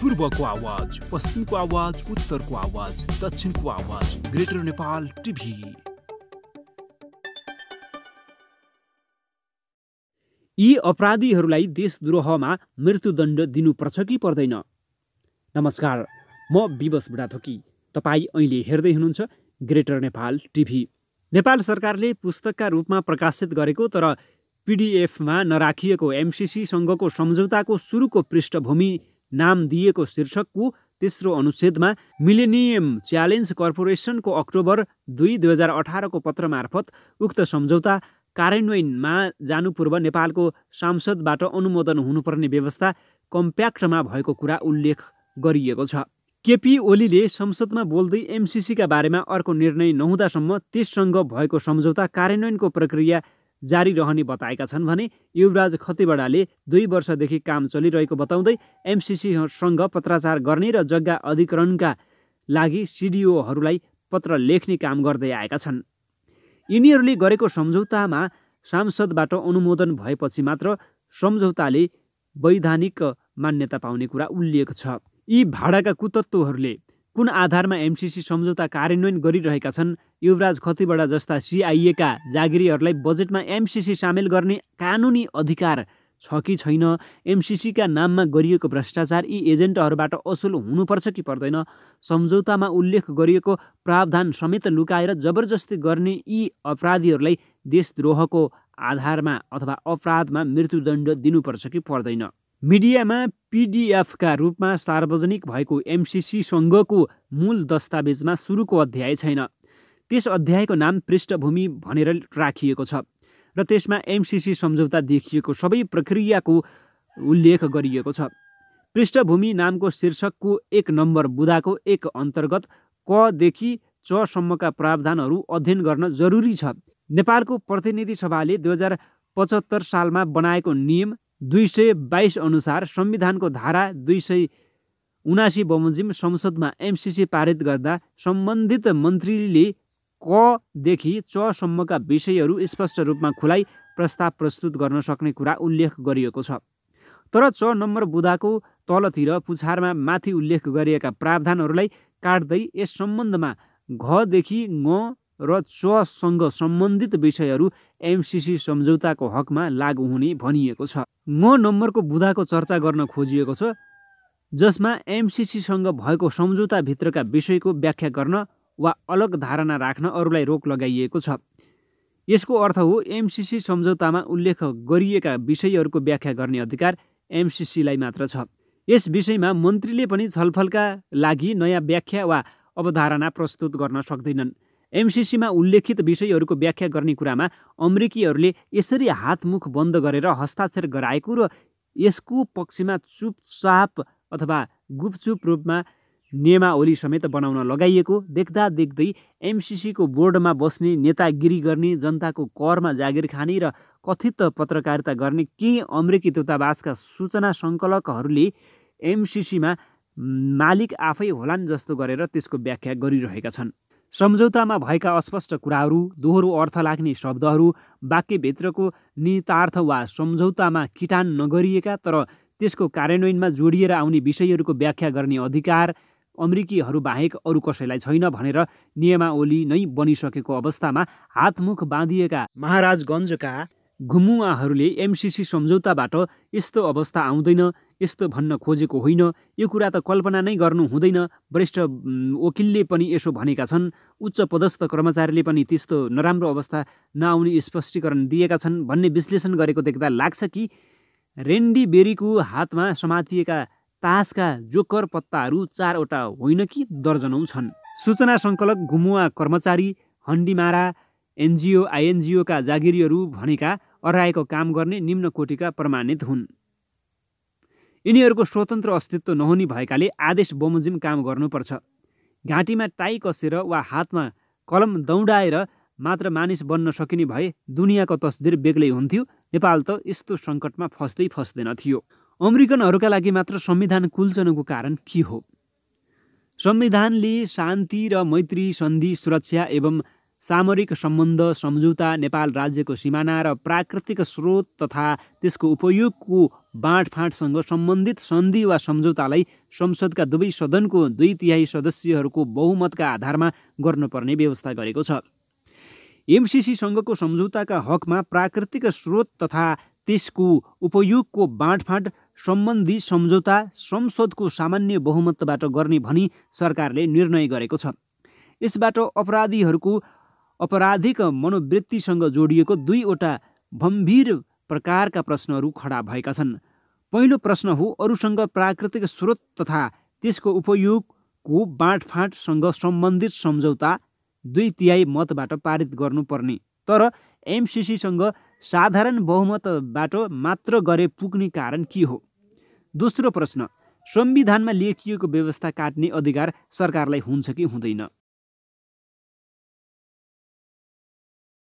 पूर्वको आवाज, पश्चिमको आवाज, उत्तरको आवाज, दक्षिणको आवाज, ग्रेटर नेपाल टिभी। यी अपराधीहरूलाई देशद्रोहमा मृत्युदण्ड दिनुपर्छ कि पर्दैन? नमस्कार, म विवश बुढाथोकी। तपाईँ अहिले हेर्दै हुनुहुन्छ ग्रेटर नेपाल टिभी। नेपाल सरकारले पुस्तकका रूपमा प्रकाशित गरेको तर पीडीएफमा नराखिएको एमसीसीसँगको सम्झौताको सुरुको पृष्ठभूमि नाम दिएको शीर्षकको तेस्रो अनुच्छेदमा मिलेनियम च्यालेन्ज कर्पोरेसनको अक्टोबर 2, 2018 को पत्र मार्फत उक्त सम्झौता कार्यान्वयनमा जानु पूर्व नेपालको सांसदबाट अनुमोदन हुनुपर्ने व्यवस्था कम्प्याक्टमा भएको कुरा उल्लेख गरिएको छ। केपी ओलीले संसदमा बोल्दै एमसीसीका बारेमा अर्को निर्णय नहुँदासम्म त्यससँग भएको सम्झौता कार्यान्वयनको प्रक्रिया जारी रहने बताएका छन् भने युवराज खतिवड़ाले 2 वर्षदेखि काम चलिरहेको बताउँदै एमसीसीसँग पत्राचार गर्ने र जग्गा अधिग्रहणका लागि सीडीओहरूलाई पत्र लेख्ने काम गर्दै आएका छन्। यिनीहरूले गरेको सम्झौतामा सांसदबाट अनुमोदन भएपछि मात्र सम्झौताले वैधानिक मान्यता पाउने कुरा उल्लेख छ। यी भाडाका कुतत्त्वहरूले कुन आधारमा एमसीसी सम्झौता कार्यान्वयन गरिरहेका छन्? युवराज खतिवड़ा जस्ता सीआईएका जागिरीहरूलाई बजेटमा एमसीसी सामेल गर्ने कानुनी अधिकार छ कि छैन? एमसीसीका नाममा गरिएको भ्रष्टाचार यी एजेन्टहरूबाट असुल हुनुपर्छ कि पर्दैन? सम्झौतामा उल्लेख गरिएको प्रावधान समेत लुकाएर जबरजस्ती गर्ने यी अपराधीहरूलाई देशद्रोहको आधारमा अथवा अपराधमा मृत्युदण्ड दिनुपर्छ कि पर्दैन? मिडियामा पीडीएफका रूपमा सार्वजनिक भएको एमसीसीसँगको मूल दस्तावेजमा सुरुको अध्याय छैन। त्यस अध्यायको नाम पृष्ठभूमि भनेर राखिएको छ र त्यसमा एमसीसी सम्झौता देखिएको सबै प्रक्रियाको उल्लेख गरिएको छ। पृष्ठभूमि नामको शीर्षकको 1 नम्बर बुदाको 1 अन्तर्गत क देखि च सम्मका प्रावधानहरू अध्ययन गर्न जरुरी छ। नेपालको प्रतिनिधि सभाले 2075 सालमा बनाएको नियम 222 अनुसार संविधानको धारा 279 बमोजिम संसदमा एमसीसी पारित गर्दा सम्बन्धित मन्त्रीले क देखि च सम्मका विषयहरू स्पष्ट रूपमा खुलाइ प्रस्ताव प्रस्तुत गर्न सक्ने कुरा उल्लेख गरिएको छ। तर च नम्बर बुदाको तलतिर पुछारमा माथि उल्लेख गरिएका प्रावधानहरूलाई काट्दै यस सम्बन्धमा घ देखि ङ र च सँग सम्बन्धित विषयहरू एमसीसी सम्झौताको हकमा लागू हुने भनिएको छ। ङ नम्बरको बुदाको चर्चा गर्न खोजिएको छ, जसमा एमसीसीसँग भएको सम्झौताभित्रका विषयको व्याख्या गर्न वा अलग धारणा राख्न अरूलाई रोक लगाइएको छ। यसको अर्थ हो एमसीसी सम्झौतामा उल्लेख गरिएका विषयहरूको व्याख्या गर्ने अधिकार एमसीसीलाई मात्र छ। यस विषयमा मन्त्रीले पनि छलफलका लागि नयाँ व्याख्या वा अवधारणा प्रस्तुत गर्न सक्दैनन्। एमसीसीमा उल्लेखित विषयहरूको व्याख्या गर्ने कुरामा अमेरिकीहरूले यसरी हातमुख बन्द गरेर हस्ताक्षर गराएको र यसको पक्षमा चुपचाप अथवा गुपचुप रूपमा नियमावली समेत बनाउन लगाइएको देख्दा देख्दै एमसीसीको बोर्डमा बस्ने, नेतागिरी गर्ने, जनताको करमा जागिर खाने र कथित पत्रकारिता गर्ने केही अमेरिकी दूतावासका सूचना सङ्कलकहरूले एमसीसीमा मालिक आफै होलान् जस्तो गरेर त्यसको व्याख्या गरिरहेका छन्। सम्झौतामा भएका अस्पष्ट कुराहरू, दोहोरो अर्थ लाग्ने शब्दहरू, वाक्यभित्रको निहितार्थ वा सम्झौतामा किटान नगरिएका तर त्यसको कार्यान्वयनमा जोडिएर आउने विषयहरूको व्याख्या गर्ने अधिकार अमेरिकीहरू बाहेक अरू कसैलाई छैन भनेर नियमावली नै बनिसकेको अवस्थामा हातमुख बाँधिएका महाराजगञ्जका घुमुवाहरूले एमसीसी सम्झौताबाट यस्तो अवस्था आउँदैन, यस्तो भन्न खोजेको होइन, यो कुरा त कल्पना नै गर्नु हुँदैन, वरिष्ठ वकिलले पनि यसो भनेका छन्, उच्च पदस्थ कर्मचारीले पनि त्यस्तो नराम्रो अवस्था नआउने स्पष्टीकरण दिएका छन् भन्ने विश्लेषण गरेको देख्दा लाग्छ कि रेन्डी बेरीको हातमा समातिएका तासका जोकर पत्ताहरू 4 वटा होइन कि दर्जनौं छन्। सूचना सङ्कलक, घुमुवा कर्मचारी, हन्डीमारा एनजिओ आइएनजिओका जागिरीहरू भनेका अराएको काम गर्ने निम्न कोटिका प्रमाणित हुन्। यिनीहरूको स्वतन्त्र अस्तित्व नहुने भएकाले आदेश बमोजिम काम गर्नुपर्छ। घाँटीमा टाई कसेर वा हातमा कलम दौडाएर मात्र मानिस बन्न सकिने भए दुनियाँको तस्बिर बेग्लै हुन्थ्यो। नेपाल त यस्तो सङ्कटमा फस्दैन थियो। अमेरिकनहरूका लागि मात्र संविधान कुल्चनुको कारण के हो? संविधानले शान्ति र मैत्री सन्धि, सुरक्षा एवं सामरिक सम्बन्ध सम्झौता नेपाल राज्यको सिमाना र प्राकृतिक स्रोत तथा त्यसको उपयोगको बाँडफाँडसँग सम्बन्धित सन्धि वा सम्झौतालाई संसदका दुवै सदनको 2/3 सदस्यहरूको बहुमतका आधारमा गर्नुपर्ने व्यवस्था गरेको छ। एमसिसीसँगको सम्झौताका हकमा प्राकृतिक स्रोत तथा त्यसको उपयोगको बाँडफाँड सम्बन्धी सम्झौता संसदको सामान्य बहुमतबाट गर्ने भनी सरकारले निर्णय गरेको छ। यसबाट अपराधीहरूको अपराधिक मनोवृत्तिसँग जोडिएको 2वटा गम्भीर प्रकारका प्रश्नहरू खडा भएका छन्। पहिलो प्रश्न हो अरूसँग प्राकृतिक स्रोत तथा त्यसको उपयोगको बाँडफाँडसँग सम्बन्धित सम्झौता 2/3 मतबाट पारित गर्नुपर्ने, तर एमसिसीसँग साधारण बहुमतबाट मात्र गरे पुग्ने कारण के हो? दोस्रो प्रश्न, संविधानमा लेखिएको व्यवस्था काट्ने अधिकार सरकारलाई हुन्छ कि हुँदैन?